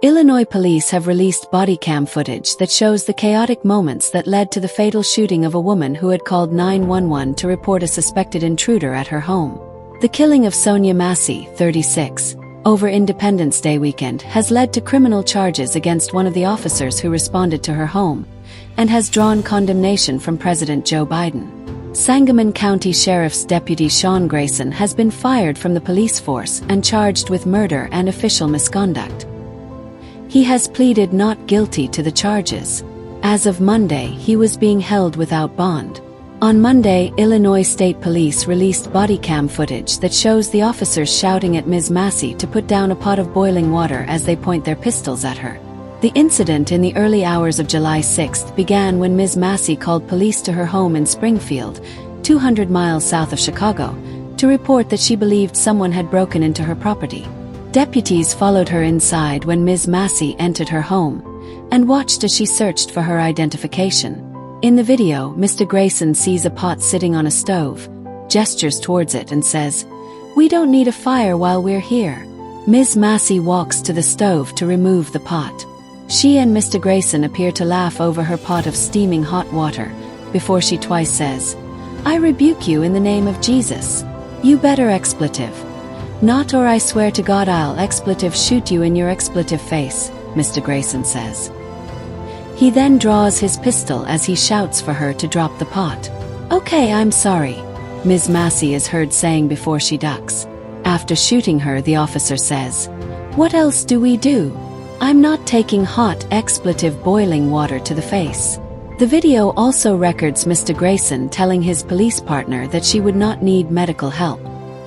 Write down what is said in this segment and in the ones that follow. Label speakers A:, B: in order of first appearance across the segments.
A: Illinois police have released body cam footage that shows the chaotic moments that led to the fatal shooting of a woman who had called 911 to report a suspected intruder at her home. The killing of Sonya Massey, 36, over Independence Day weekend has led to criminal charges against one of the officers who responded to her home, and has drawn condemnation from President Joe Biden. Sangamon County Sheriff's Deputy Sean Grayson has been fired from the police force and charged with murder and official misconduct. He has pleaded not guilty to the charges. As of Monday, he was being held without bond. On Monday, Illinois State Police released body cam footage that shows the officers shouting at Ms. Massey to put down a pot of boiling water as they point their pistols at her. The incident in the early hours of July 6 began when Ms. Massey called police to her home in Springfield, 200 miles south of Chicago, to report that she believed someone had broken into her property. Deputies followed her inside when Ms. Massey entered her home, and watched as she searched for her identification. In the video, Mr. Grayson sees a pot sitting on a stove, gestures towards it and says, "We don't need a fire while we're here." Ms. Massey walks to the stove to remove the pot. She and Mr. Grayson appear to laugh over her pot of steaming hot water, before she twice says, "I rebuke you in the name of Jesus. You better expletive. Not or I swear to God I'll expletive shoot you in your expletive face," Mr. Grayson says. He then draws his pistol as he shouts for her to drop the pot. "Okay, I'm sorry," Ms. Massey is heard saying before she ducks. After shooting her, the officer says, "What else do we do? I'm not taking hot expletive boiling water to the face." The video also records Mr. Grayson telling his police partner that she would not need medical help.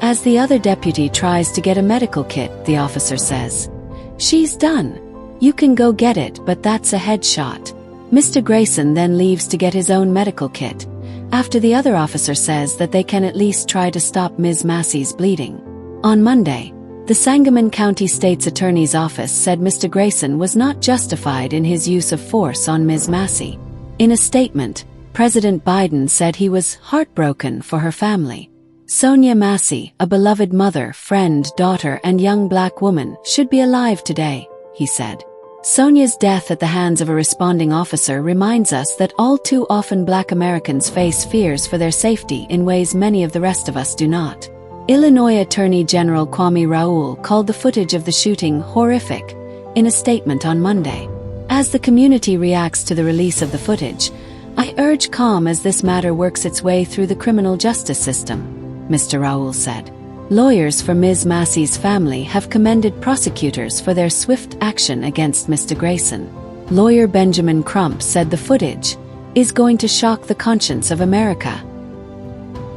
A: As the other deputy tries to get a medical kit, the officer says, "She's done. You can go get it, but that's a headshot." Mr. Grayson then leaves to get his own medical kit, after the other officer says that they can at least try to stop Ms. Massey's bleeding. On Monday, the Sangamon County State's Attorney's Office said Mr. Grayson was not justified in his use of force on Ms. Massey. In a statement, President Biden said he was heartbroken for her family. Sonya Massey, a beloved mother, friend, daughter, and young black woman, should be alive today, he said. Sonya's death at the hands of a responding officer reminds us that all too often black Americans face fears for their safety in ways many of the rest of us do not. Illinois Attorney General Kwame Raoul called the footage of the shooting horrific in a statement on Monday. As the community reacts to the release of the footage, "I urge calm as this matter works its way through the criminal justice system," Mr. Raoul said. Lawyers for Ms. Massey's family have commended prosecutors for their swift action against Mr. Grayson. Lawyer Benjamin Crump said the footage is going to shock the conscience of America.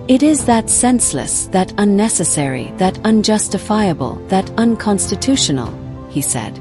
A: "It is that senseless, that unnecessary, that unjustifiable, that unconstitutional," he said.